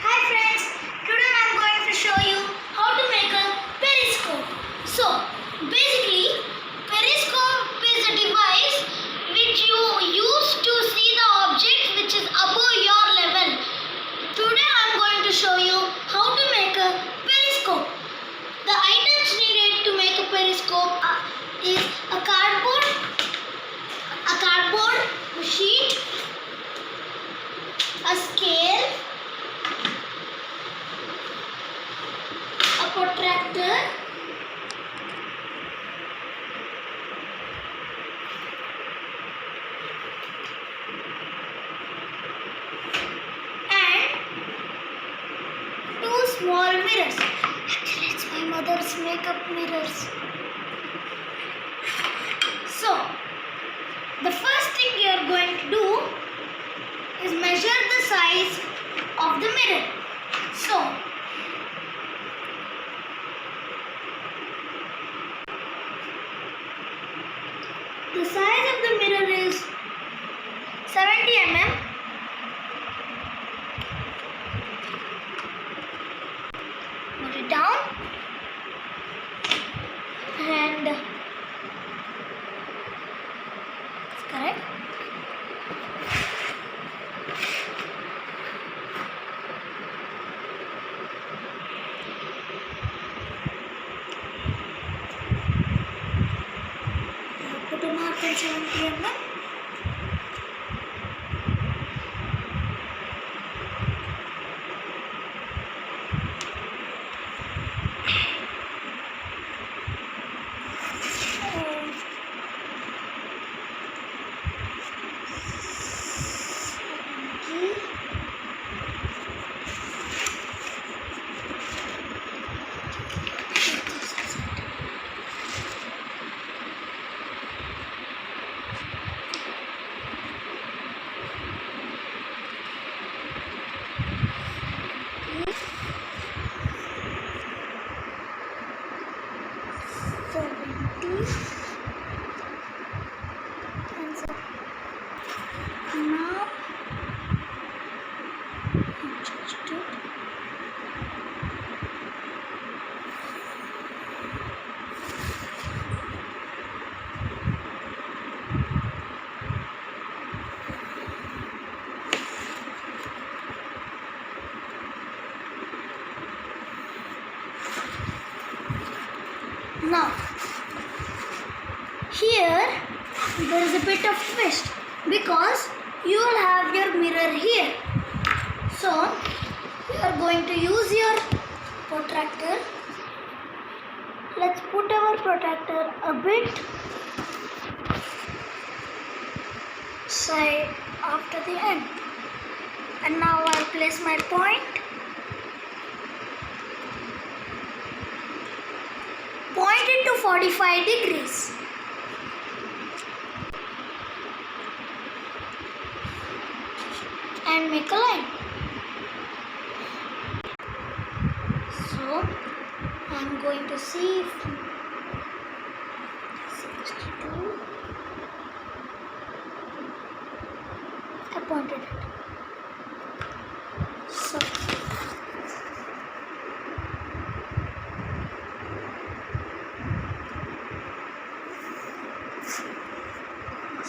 Hi friends, today I am going to show you how to make a periscope. So basically periscope is a device which you use to see the object which is above your level. Today I am going to show you how to make a periscope. The items needed to make a periscope is a cardboard sheet, a scale, a protractor, and two small mirrors. Actually, it's my mother's makeup mirrors. So, the first thing you are going to do is measure the size of the mirror. So, the size of the mirror is 70 mm. Put it down and it's correct. Put a mark on 70 mm. Now adjust it. Now here there is a bit of twist because you will have your mirror here. So you are going to use your protractor. Let's put our protractor a bit side after the end. And now I'll place my point. Point it to 45 degrees. And make a line. So I'm going to see if 62. I pointed it. So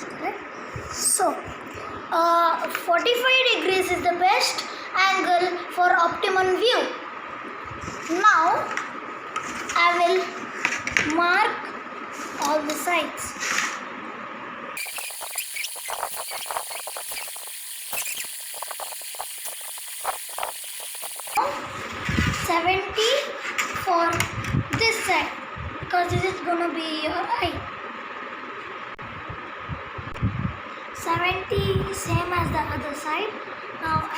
correct. So 45 degrees is the best angle for optimum view. Now I will mark all the sides. Now, 70 for this side because this is going to be your eye. 70 same as the other side. Now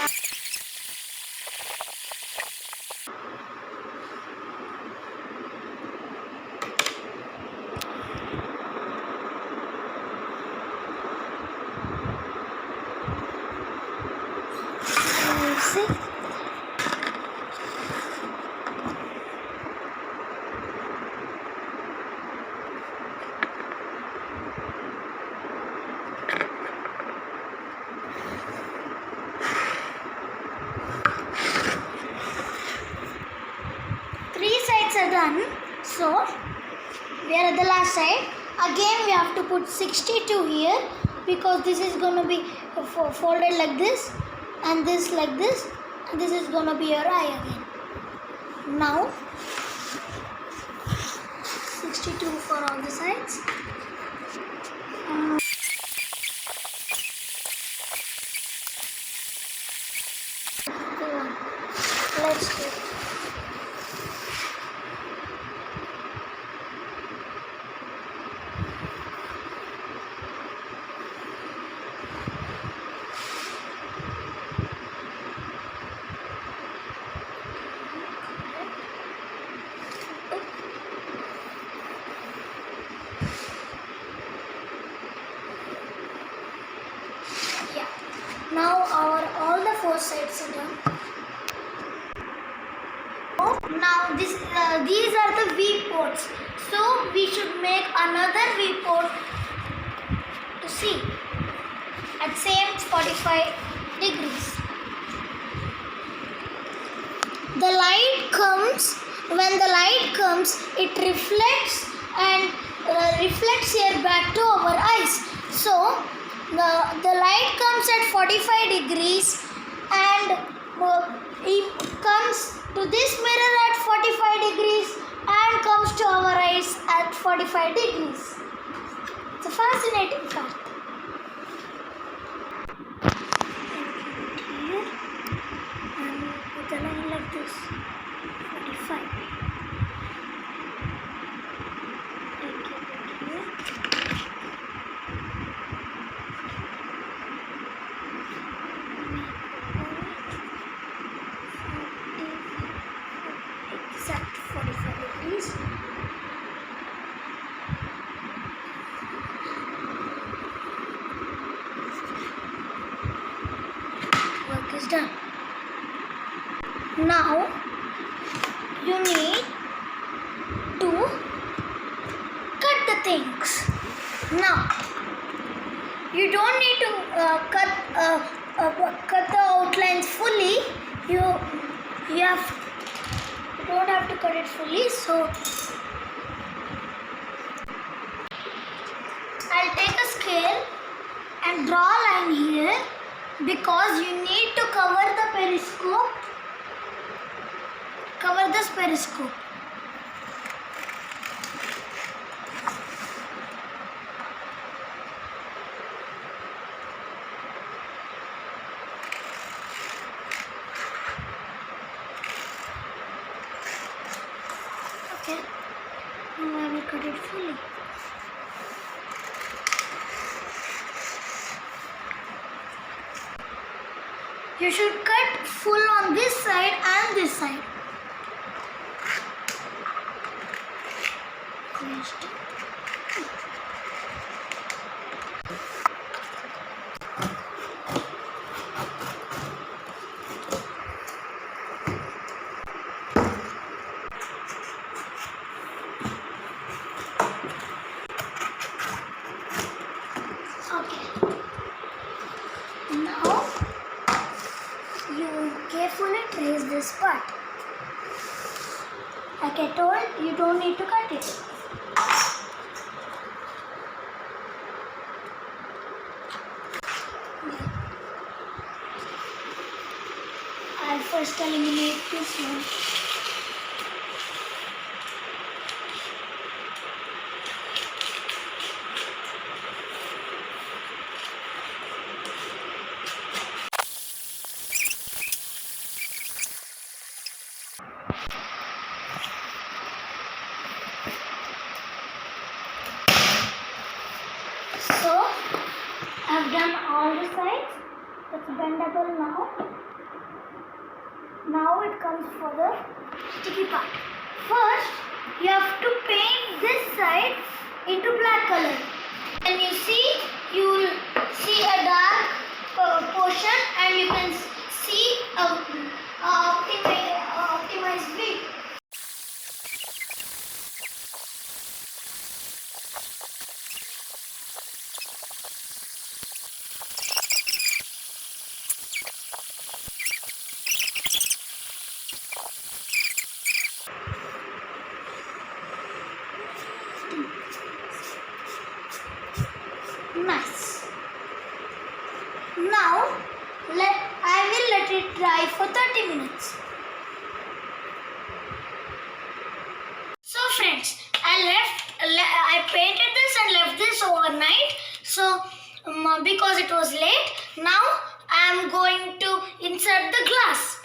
see. So we are at the last side. Again we have to put 62 here, because this is going to be folded like this, and this like this, and this is going to be your eye again. Now 62 for all the sides. Let's do it. Now all the four sides are done. Now these are the V ports. So we should make another V port to see at same 45 degrees. The light comes. When the light comes, it reflects and reflects here back to our eyes. So the light comes at 45 degrees and it comes to this mirror at 45 degrees and comes to our eyes at 45 degrees. It's a fascinating fact. Here and with a line like this, 45. Exact 45 degrees. Work is done. Now you need to cut the things. Now you don't need to cut the outlines fully. You don't have to cut it fully. So I'll take a scale and draw a line here, because you need to cover the periscope. Cover this periscope. Okay. Now I will cut it fully. You should cut full on this side and this side. Now you carefully trace this part. Like I told, you don't need to cut it. I'll first eliminate this one. So I've done all the sides. It's bendable now. Now it comes for the sticky part. First, you have to paint this side into black color. And you will see a dark portion, and you can see a optimized view. Nice. Now I will let it dry for 30 minutes. So friends, I painted this and left this overnight. So because it was late, now I am going to insert the glass.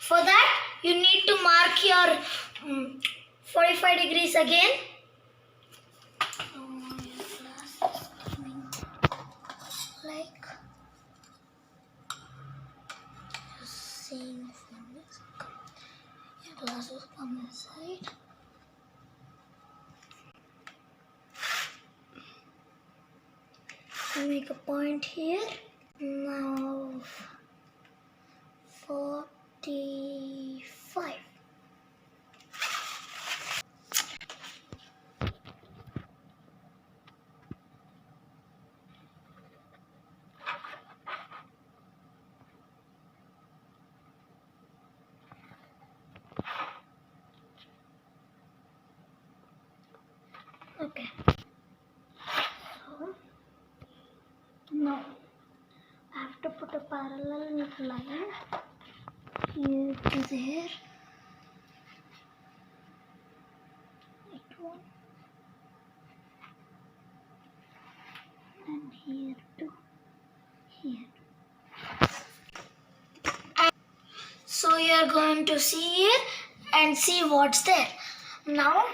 For that, you need to mark your 45 degrees again. Your glass is coming like you're seeing from this. Your glass is on this side. I make a point here. Now 45. Okay. So now I have to put a parallel line here to there. It one. And here to here. So you are going to see here and see what's there. Now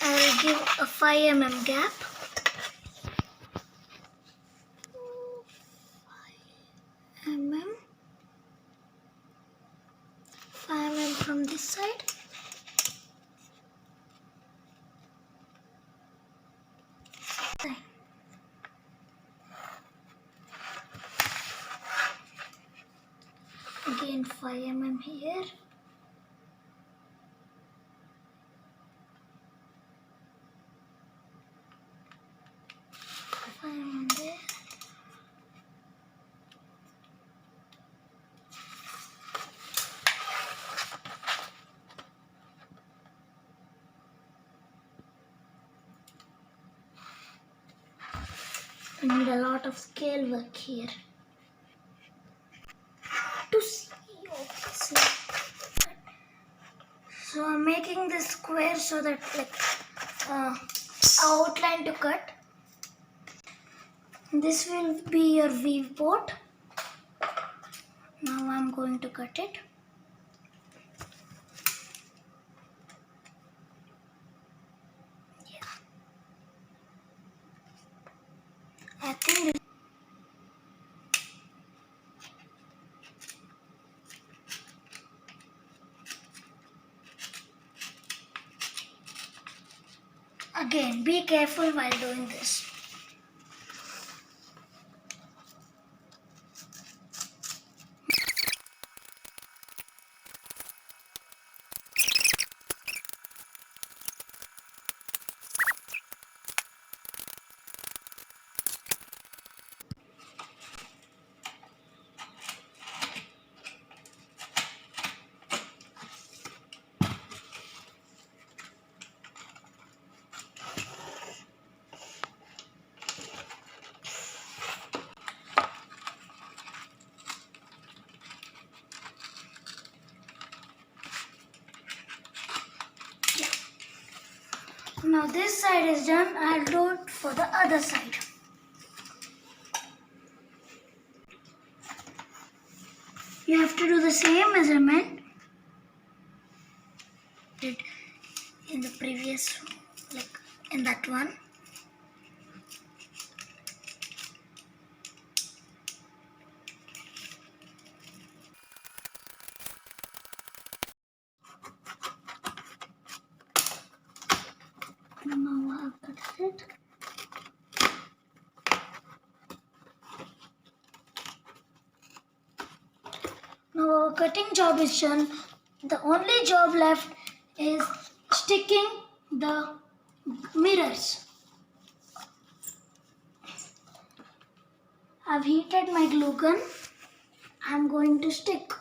I will give a 5 mm gap. 5 mm. 5 mm from this side. Again 5 mm here. 5 mm there. I need a lot of scale work here to see. So I'm making this square so that outline to cut. This will be your weave board. Now I'm going to cut it. Yeah. I think again, be careful while doing this. Now this side is done, I'll do it for the other side. You have to do the same measurement did in the previous, like in that one. Now I have cut it. Now our cutting job is done. The only job left is sticking the mirrors. I've heated my glue gun. I'm going to stick.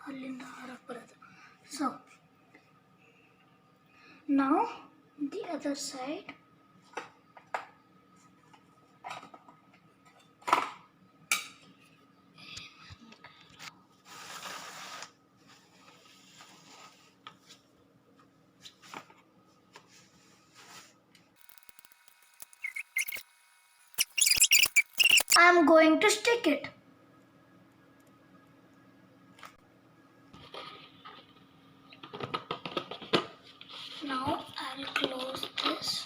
ಅಲ್ಲಿಂದ ಹೊರಗೆ ಬರೋದು. So now the other side. I am going to stick it. Now I'll close this.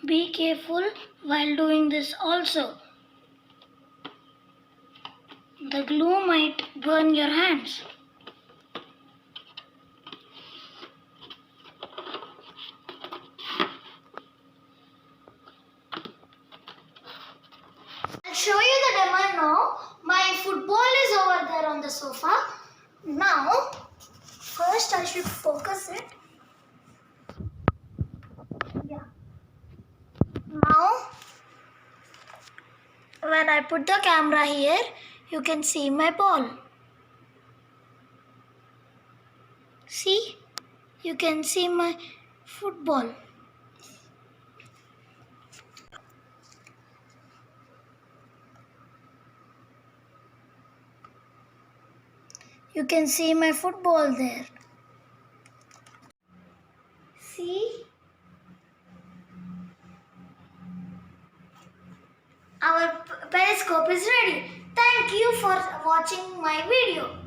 Be careful while doing this also. The glue might burn your hands. I'll show you the demo now. My football is over there on the sofa. Now, first I should focus it. Yeah. Now, when I put the camera here, you can see my ball. See? You can see my football. You can see my football there. See? Our periscope is ready. Thank you for watching my video.